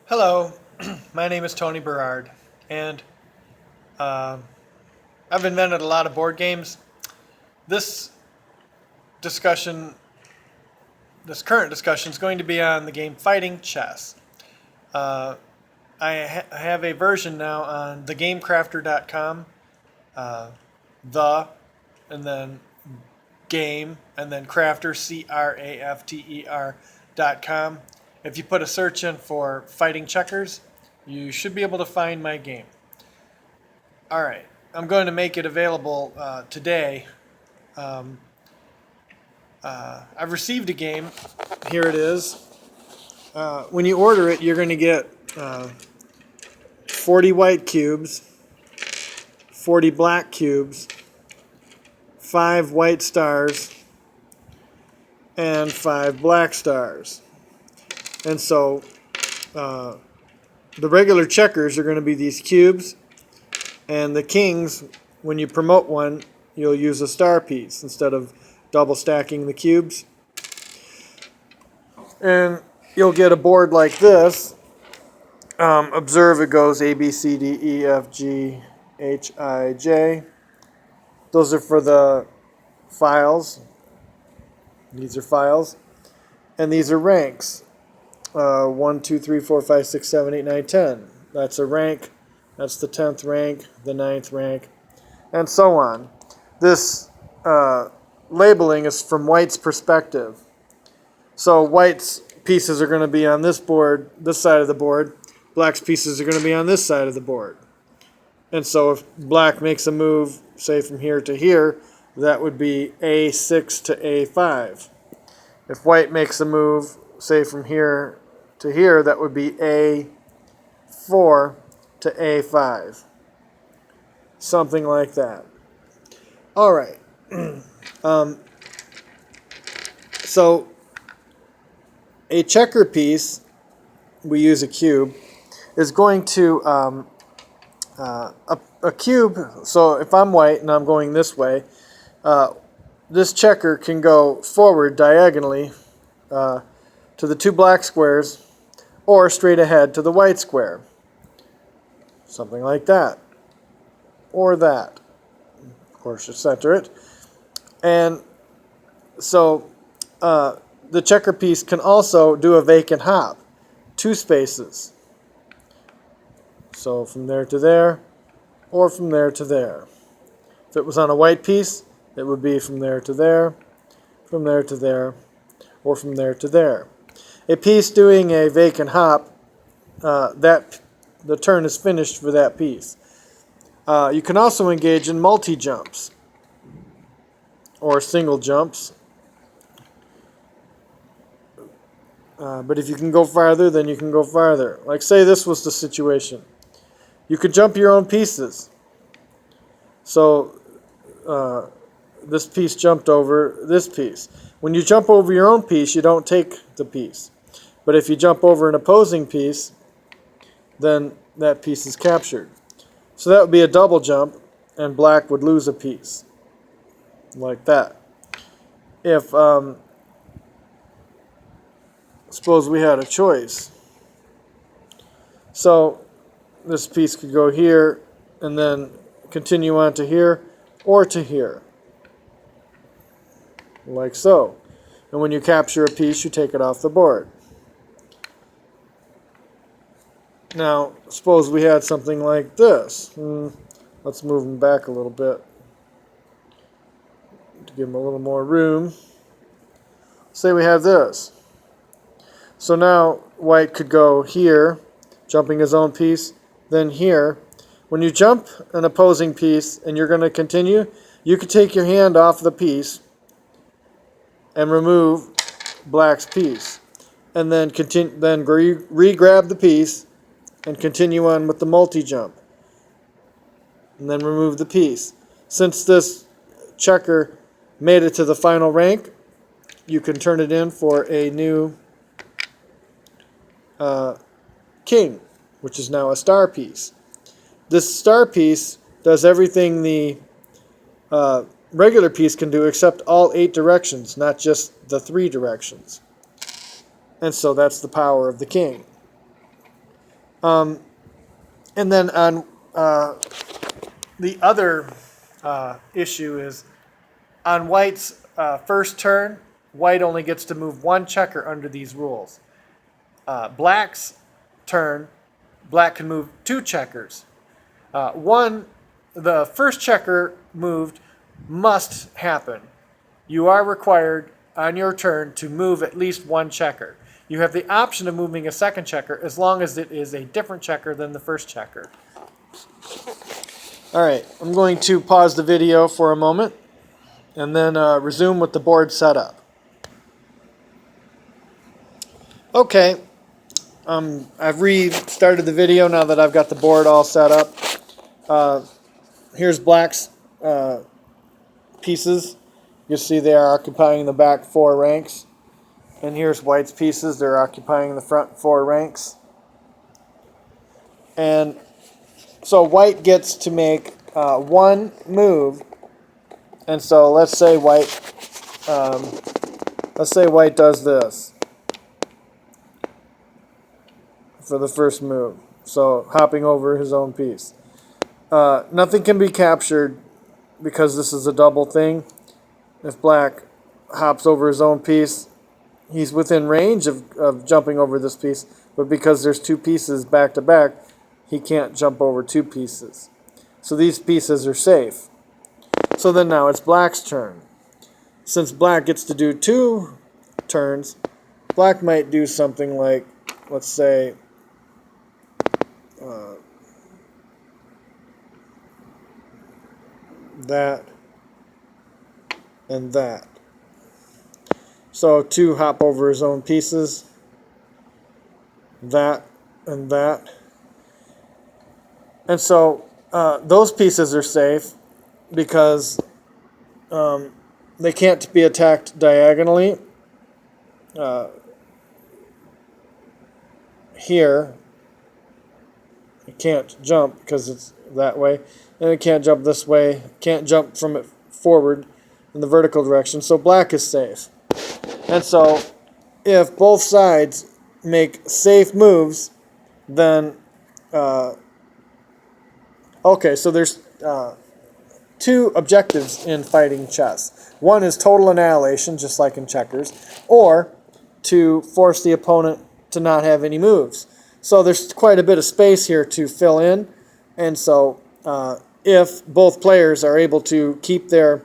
Hello, my name is Tony Berard, and uh, I've invented a lot of board games. This discussion, this current discussion, is going to be on the game Fighting Chess. Uh, I have a version now on thegamecrafter.com, uh, the, and then game, and then crafter, crafter.com. If you put a search in for Fighting Checkers, you should be able to find my game. All right, I'm going to make it available today. Um, I've received a game. Here it is. When you order it, you're going to get 40 white cubes, 40 black cubes, 5 white stars, and 5 black stars. And so the regular checkers are going to be these cubes, and the kings, when you promote one, you'll use a star piece instead of double stacking the cubes. And you'll get a board like this. Observe it goes A, B, C, D, E, F, G, H, I, J. Those are for the files. These are files. And these are ranks. 1, 2, 3, 4, 5, 6, 7, 8, 9, 10. That's a rank. That's the 10th rank, the 9th rank, and so on. This labeling is from White's perspective. So White's pieces are going to be on this board, this side of the board. Black's pieces are going to be on this side of the board. And so if Black makes a move, say from here to here, that would be A6 to A5. If White makes a move, say from here to here, that would be A4 to A5. Something like that. All right. So a checker piece, we use a cube, is going to, a cube, so if I'm white and I'm going this way, this checker can go forward diagonally to the 2 black squares or straight ahead to the white square. Something like that. Or that. Of course, you center it. And so the checker piece can also do a vacant hop. 2 spaces. So from there to there, or from there to there. If it was on a white piece, it would be from there to there, from there to there, or from there to there. A piece doing a vacant hop, the turn is finished for that piece. You can also engage in multi-jumps or single jumps. But if you can go farther, then you can go farther. Like say this was the situation. You could jump your own pieces. So this piece jumped over this piece. When you jump over your own piece, you don't take the piece. But if you jump over an opposing piece, then that piece is captured. So that would be a double jump, and Black would lose a piece. Like that. If, suppose we had a choice. So this piece could go here, and then continue on to here, or to here. Like so. And when you capture a piece, you take it off the board. Now, suppose we had something like this. Let's move them back a little bit to give them a little more room. Say we have this. So now White could go here, jumping his own piece, then here. When you jump an opposing piece and you're going to continue, you could take your hand off the piece and remove Black's piece. And then re-grab the piece and continue on with the multi-jump. And then remove the piece. Since this checker made it to the final rank, you can turn it in for a new king, which is now a star piece. This star piece does everything the regular piece can do except all 8 directions, not just the 3 directions. And so that's the power of the king. And then on the other issue is on white's first turn, white only gets to move one checker under these rules. Black's turn, black can move two checkers. The first checker moved must happen. You are required on your turn to move at least one checker. You have the option of moving a second checker as long as it is a different checker than the first checker. All right, I'm going to pause the video for a moment and then resume with the board setup. Okay, I've restarted the video now that I've got the board all set up. Here's black's pieces. You see they are occupying the back 4 ranks. And here's white's pieces. They're occupying the front 4 ranks. And so white gets to make one move. And so let's say white does this for the first move. So hopping over his own piece. Nothing can be captured because this is a double thing. If black hops over his own piece, he's within range of jumping over this piece, but because there's 2 pieces back to back, he can't jump over 2 pieces. So these pieces are safe. So then now it's black's turn. Since black gets to do 2 turns, black might do something like, let's say, that and that. So 2 hop over his own pieces, that and that. And so those pieces are safe because they can't be attacked diagonally. Here, it can't jump because it's that way. And it can't jump this way. Can't jump from it forward in the vertical direction. So black is safe. And so if both sides make safe moves, then okay, so there's 2 objectives in fighting chess. One is total annihilation, just like in checkers, or to force the opponent to not have any moves. So there's quite a bit of space here to fill in, and so if both players are able to keep their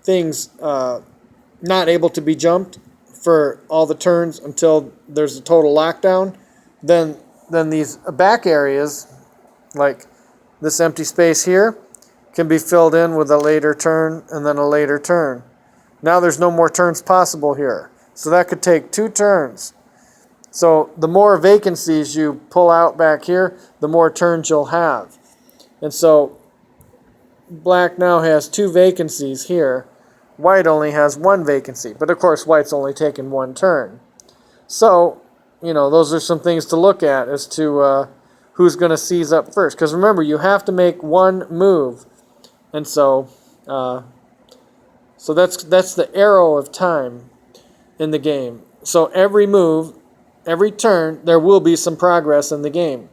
things not able to be jumped for all the turns until there's a total lockdown, then these back areas, like this empty space here, can be filled in with a later turn and then a later turn. Now there's no more turns possible here. So that could take 2 turns. So the more vacancies you pull out back here, the more turns you'll have. And so black now has 2 vacancies here. White only has 1 vacancy. But of course white's only taken 1 turn. So, you know, those are some things to look at as to who's going to seize up first. Because remember, you have to make 1 move. And so that's the arrow of time in the game. So every move, every turn, there will be some progress in the game.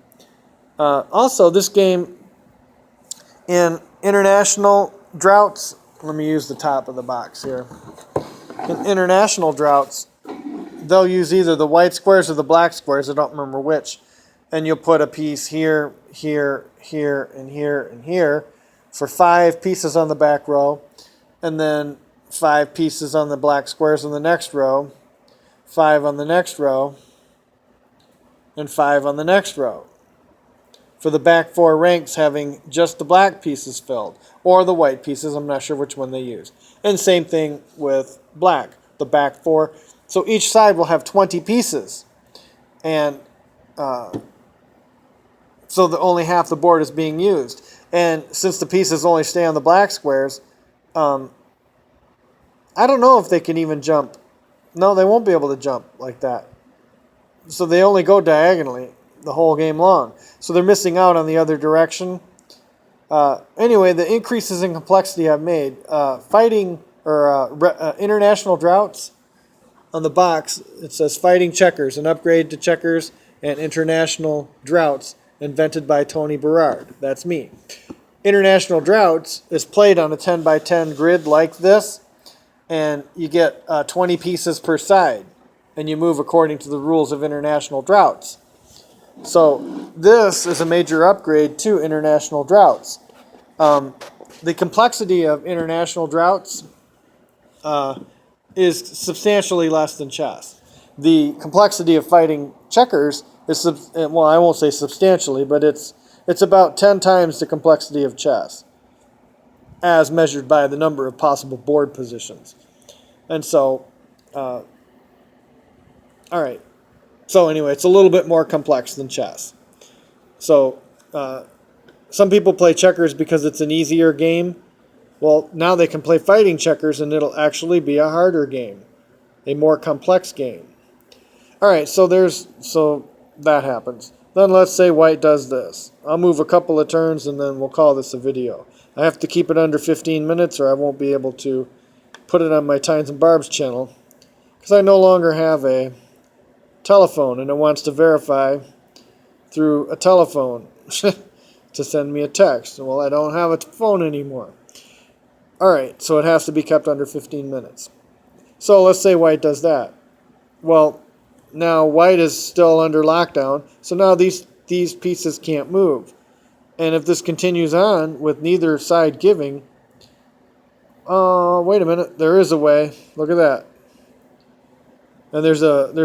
Also, this game, in international droughts, let me use the top of the box here. In international droughts, they'll use either the white squares or the black squares, I don't remember which, and you'll put a piece here, here, here, and here, and here for 5 pieces on the back row, and then 5 pieces on the black squares in the next row, 5 on the next row, and 5 on the next row. For the back 4 ranks having just the black pieces filled, or the white pieces, I'm not sure which one they use. And same thing with black, the back 4. So each side will have 20 pieces. And so only half the board is being used. And since the pieces only stay on the black squares, I don't know if they can even jump. No, they won't be able to jump like that. So they only go diagonally the whole game long. So they're missing out on the other direction. Anyway, the increases in complexity I've made. Fighting, or international droughts, on the box, it says fighting checkers, an upgrade to checkers and International Droughts, invented by Tony Berard. That's me. International Droughts is played on a 10 by 10 grid like this, and you get 20 pieces per side, and you move according to the rules of International Droughts. So this is a major upgrade to International Droughts. The complexity of International Droughts is substantially less than chess. The complexity of fighting checkers is, well, I won't say substantially, but it's about 10 times the complexity of chess, as measured by the number of possible board positions. And so, all right. So anyway, it's a little bit more complex than chess. So some people play checkers because it's an easier game. Well, now they can play fighting checkers, and it'll actually be a harder game, a more complex game. All right, so that happens. Then let's say white does this. I'll move a couple of turns, and then we'll call this a video. I have to keep it under 15 minutes, or I won't be able to put it on my Tines and Barbs channel, because I no longer have a telephone, and it wants to verify through a telephone to send me a text. Well, I don't have a phone anymore. All right, so it has to be kept under 15 minutes. So let's say white does that. Well, now white is still under lockdown, so now these pieces can't move. And if this continues on with neither side giving, wait a minute, there is a way. Look at that. And there's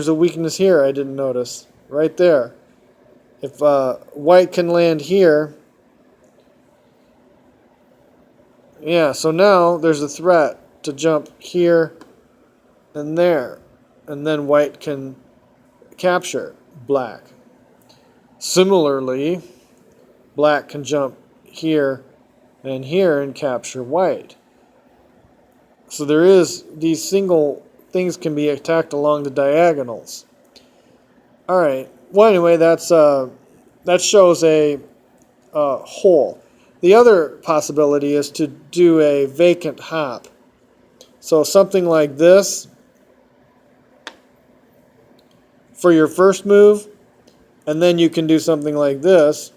a weakness here I didn't notice, right there. If white can land here, yeah, so now there's a threat to jump here and there, and then white can capture black. Similarly, black can jump here and capture white. So there is, these single things can be attacked along the diagonals. All right. Well, anyway, that shows a hole. The other possibility is to do a vacant hop. So something like this for your first move, and then you can do something like this,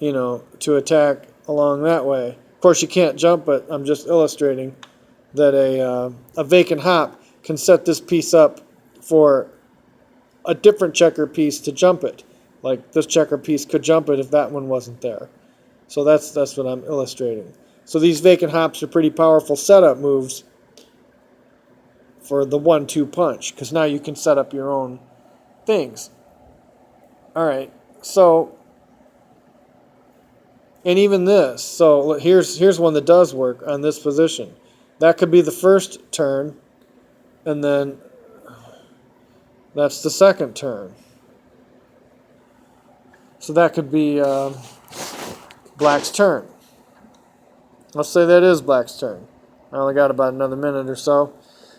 to attack along that way. Of course, you can't jump, but I'm just illustrating that a vacant hop can set this piece up for a different checker piece to jump it. Like this checker piece could jump it if that one wasn't there. So that's what I'm illustrating. So these vacant hops are pretty powerful setup moves for the 1-2 punch, because now you can set up your own things. All right, so, and even this. So here's one that does work on this position. That could be the first turn, and then that's the second turn. So that could be black's turn. Let's say that is black's turn. I only got about another minute or so.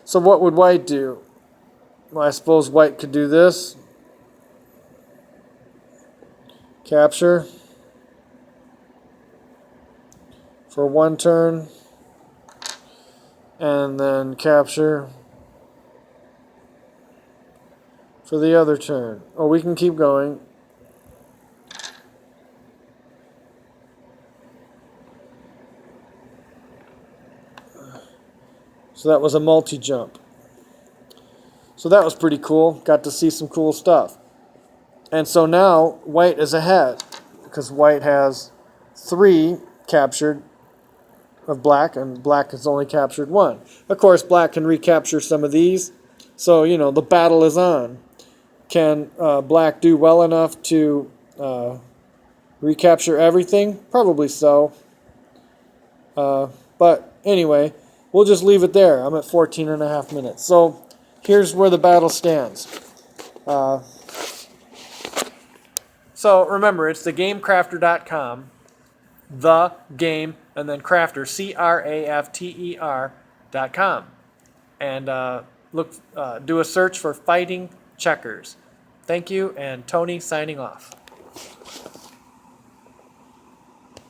So what would white do? Well, I suppose white could do this. Capture for one turn, and then capture for the other turn. Oh, we can keep going. So that was a multi-jump. So that was pretty cool. Got to see some cool stuff. And so now white is ahead, because white has 3 captured of black, and black has only captured 1. Of course, black can recapture some of these. So, the battle is on. Can black do well enough to recapture everything? Probably so. But anyway, we'll just leave it there. I'm at 14 and a half minutes. So here's where the battle stands. So remember, it's thegamecrafter.com, the game, and then crafter, CRAFTER.com. And do a search for Fighting Checkers. Thank you, and Tony signing off.